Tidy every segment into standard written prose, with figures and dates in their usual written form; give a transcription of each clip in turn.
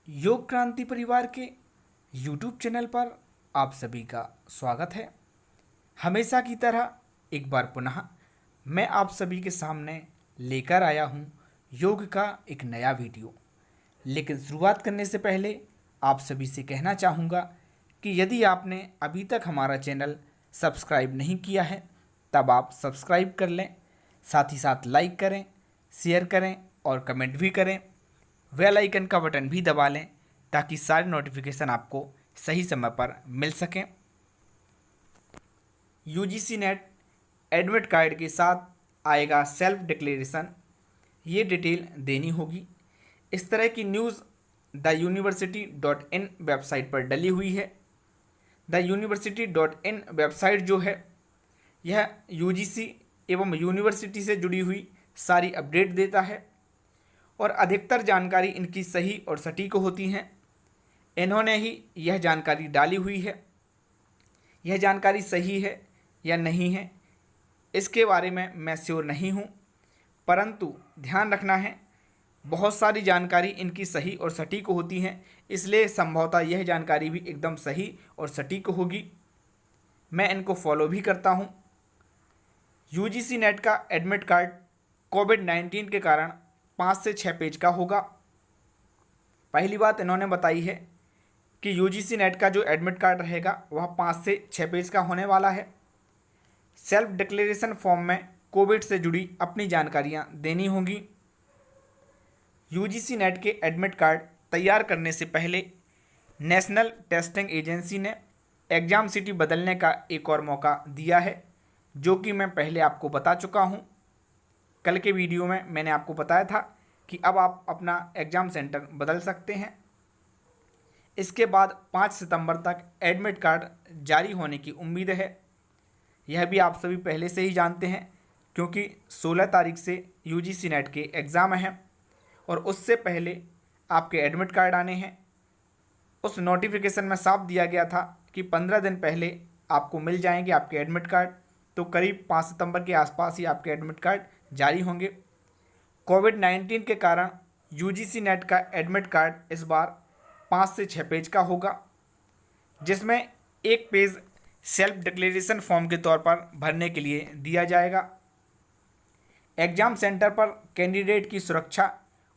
योग क्रांति परिवार के YouTube चैनल पर आप सभी का स्वागत है। हमेशा की तरह एक बार पुनः मैं आप सभी के सामने लेकर आया हूँ योग का एक नया वीडियो। लेकिन शुरुआत करने से पहले आप सभी से कहना चाहूँगा कि यदि आपने अभी तक हमारा चैनल सब्सक्राइब नहीं किया है तब आप सब्सक्राइब कर लें, साथ ही साथ लाइक करें, शेयर करें और कमेंट भी करें। बेल आइकन का बटन भी दबा लें ताकि सारे नोटिफिकेशन आपको सही समय पर मिल सकें। यूजीसी नेट एडमिट कार्ड के साथ आएगा सेल्फ डिक्लेरेशन, ये डिटेल देनी होगी। इस तरह की news the university dot in website पर डली हुई है। The university dot in website जो है यह यूजीसी एवं यूनिवर्सिटी से जुड़ी हुई सारी अपडेट देता है और अधिकतर जानकारी इनकी सही और सटीक होती हैं। इन्होंने ही यह जानकारी डाली हुई है। यह जानकारी सही है या नहीं है इसके बारे में मैं श्योर नहीं हूँ, परंतु ध्यान रखना है बहुत सारी जानकारी इनकी सही और सटीक होती हैं, इसलिए संभवतः यह जानकारी भी एकदम सही और सटीक होगी। मैं इनको फॉलो भी करता हूँ। यूजीसी नेट का एडमिट कार्ड कोविड-19 के कारण 5 से 6 पेज का होगा। पहली बात इन्होंने बताई है कि यूजीसी नेट का जो एडमिट कार्ड रहेगा वह 5 से 6 पेज का होने वाला है। सेल्फ डिक्लेरेशन फॉर्म में कोविड से जुड़ी अपनी जानकारियां देनी होंगी। यूजीसी नेट के एडमिट कार्ड तैयार करने से पहले नेशनल टेस्टिंग एजेंसी ने एग्ज़ाम सिटी बदलने का एक और मौका दिया है, जो कि मैं पहले आपको बता चुका हूं। कल के वीडियो में मैंने आपको बताया था कि अब आप अपना एग्ज़ाम सेंटर बदल सकते हैं। इसके बाद 5 सितंबर तक एडमिट कार्ड जारी होने की उम्मीद है। यह भी आप सभी पहले से ही जानते हैं क्योंकि 16 तारीख से यूजीसी नेट के एग्ज़ाम हैं और उससे पहले आपके एडमिट कार्ड आने हैं। उस नोटिफिकेशन में साफ दिया गया था कि 15 दिन पहले आपको मिल जाएंगे आपके एडमिट कार्ड, तो करीब 5 सितंबर के आसपास ही आपके एडमिट कार्ड जारी होंगे। कोविड-19 के कारण यूजीसी नेट का एडमिट कार्ड इस बार 5 से 6 पेज का होगा, जिसमें एक पेज सेल्फ डिक्लेरेशन फॉर्म के तौर पर भरने के लिए दिया जाएगा। एग्ज़ाम सेंटर पर कैंडिडेट की सुरक्षा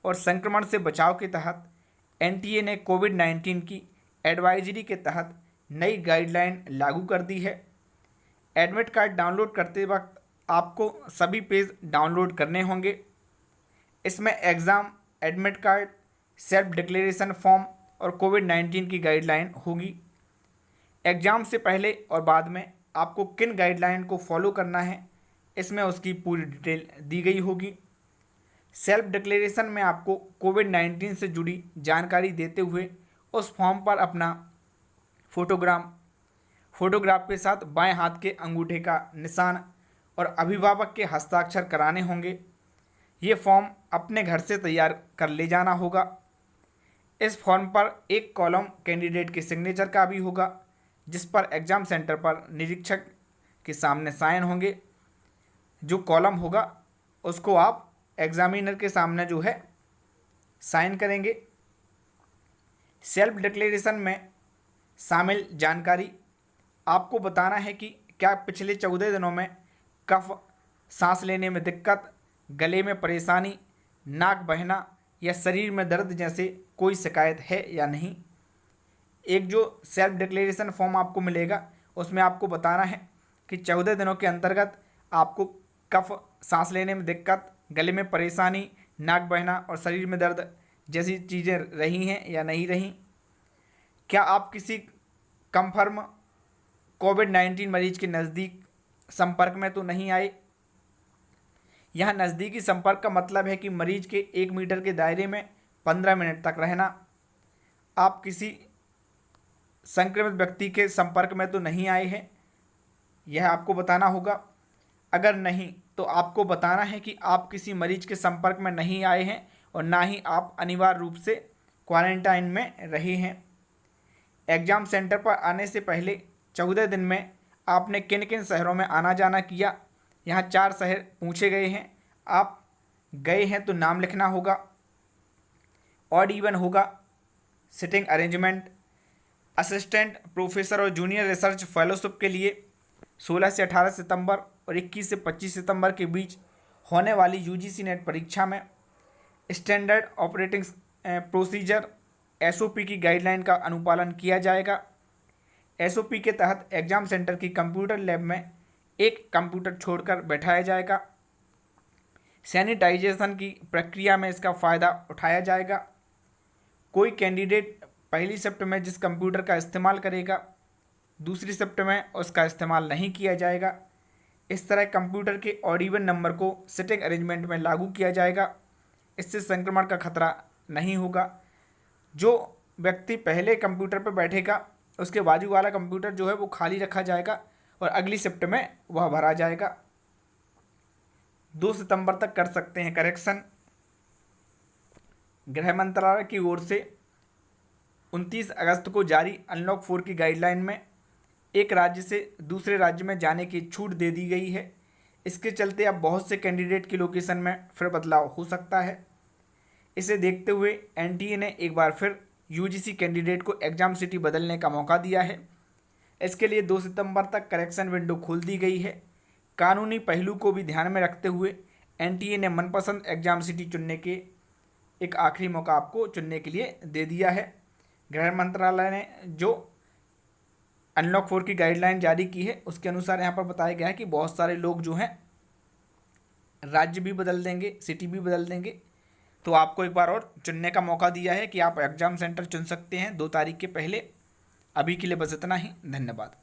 और संक्रमण से बचाव के तहत एनटीए ने कोविड-19 की एडवाइजरी के तहत नई गाइडलाइन लागू कर दी है। एडमिट कार्ड डाउनलोड करते वक्त आपको सभी पेज डाउनलोड करने होंगे। इसमें exam, admit card, self declaration form और कोविड-19 की गाइडलाइन होगी। एग्ज़ाम से पहले और बाद में आपको किन गाइडलाइन को फॉलो करना है इसमें उसकी पूरी डिटेल दी गई होगी। सेल्फ डिक्लेरेशन में आपको कोविड-19 से जुड़ी जानकारी देते हुए उस फॉर्म पर अपना फोटोग्राफ के साथ बाएं हाथ के अंगूठे का निशान और अभिभावक के हस्ताक्षर कराने होंगे। ये फॉर्म अपने घर से तैयार कर ले जाना होगा। इस फॉर्म पर एक कॉलम कैंडिडेट के सिग्नेचर का भी होगा, जिस पर एग्ज़ाम सेंटर पर निरीक्षक के सामने साइन होंगे। जो कॉलम होगा उसको आप एग्जामिनर के सामने जो है साइन करेंगे। सेल्फ डिक्लेरेशन में शामिल जानकारी आपको बताना है कि क्या पिछले 14 दिनों में कफ, सांस लेने में दिक्कत, गले में परेशानी, नाक बहना या शरीर में दर्द जैसे कोई शिकायत है या नहीं। एक जो सेल्फ डिक्लेरेशन फॉर्म आपको मिलेगा उसमें आपको बताना है कि 14 दिनों के अंतर्गत आपको कफ, सांस लेने में दिक्कत, गले में परेशानी, नाक बहना और शरीर में दर्द जैसी चीज़ें रही हैं या नहीं रहीं। क्या आप किसी कंफर्म कोविड-19 मरीज के नज़दीक संपर्क में तो नहीं आए। यह नज़दीकी संपर्क का मतलब है कि मरीज के 1 मीटर के दायरे में 15 मिनट तक रहना। आप किसी संक्रमित व्यक्ति के संपर्क में तो नहीं आए हैं, यह आपको बताना होगा। अगर नहीं तो आपको बताना है कि आप किसी मरीज के संपर्क में नहीं आए हैं और ना ही आप अनिवार्य रूप से क्वारंटाइन में रहे हैं। एग्ज़ाम सेंटर पर आने से पहले 14 दिन में आपने किन किन शहरों में आना जाना किया, यहाँ 4 शहर पूछे गए हैं। आप गए हैं तो नाम लिखना होगा, ऑड इवन होगा, सिटिंग अरेंजमेंट, असिस्टेंट प्रोफेसर और जूनियर रिसर्च फेलोशिप के लिए 16 से 18 सितंबर और 21 से 25 सितंबर के बीच होने वाली यूजीसी नेट परीक्षा में स्टैंडर्ड ऑपरेटिंग प्रोसीजर एसओपी की गाइडलाइन का अनुपालन किया जाएगा। एसओपी के तहत एग्जाम सेंटर की कंप्यूटर लैब में एक कंप्यूटर छोड़कर बैठाया जाएगा। सैनिटाइजेशन की प्रक्रिया में इसका फ़ायदा उठाया जाएगा। कोई कैंडिडेट पहली शिफ्ट में जिस कंप्यूटर का इस्तेमाल करेगा, दूसरी शिफ्ट में उसका इस्तेमाल नहीं किया जाएगा। इस तरह कंप्यूटर के ऑड इवन नंबर को सिटिंग अरेंजमेंट में लागू किया जाएगा। इससे संक्रमण का खतरा नहीं होगा। जो व्यक्ति पहले कंप्यूटर पर बैठेगा उसके बाजू वाला कंप्यूटर जो है वो खाली रखा जाएगा और अगली शिफ्ट में वह भरा जाएगा। 2 सितंबर तक कर सकते हैं करेक्शन। गृह मंत्रालय की ओर से 29 अगस्त को जारी अनलॉक 4 की गाइडलाइन में एक राज्य से दूसरे राज्य में जाने की छूट दे दी गई है। इसके चलते अब बहुत से कैंडिडेट की लोकेशन में फिर बदलाव हो सकता है। इसे देखते हुए एनटीए ने एक बार फिर यूजीसी कैंडिडेट को एग्ज़ाम सिटी बदलने का मौका दिया है। इसके लिए 2 सितंबर तक करेक्शन विंडो खोल दी गई है। कानूनी पहलू को भी ध्यान में रखते हुए एनटीए ने मनपसंद एग्ज़ाम सिटी चुनने के एक आखिरी मौका आपको चुनने के लिए दे दिया है। गृह मंत्रालय ने जो अनलॉक 4 की गाइडलाइन जारी की है उसके अनुसार यहाँ पर बताया गया है कि बहुत सारे लोग जो हैं राज्य भी बदल देंगे, सिटी भी बदल देंगे। तो आपको एक बार और चुनने का मौका दिया है कि आप एग्ज़ाम सेंटर चुन सकते हैं 2 तारीख के पहले। अभी के लिए बस इतना ही। धन्यवाद।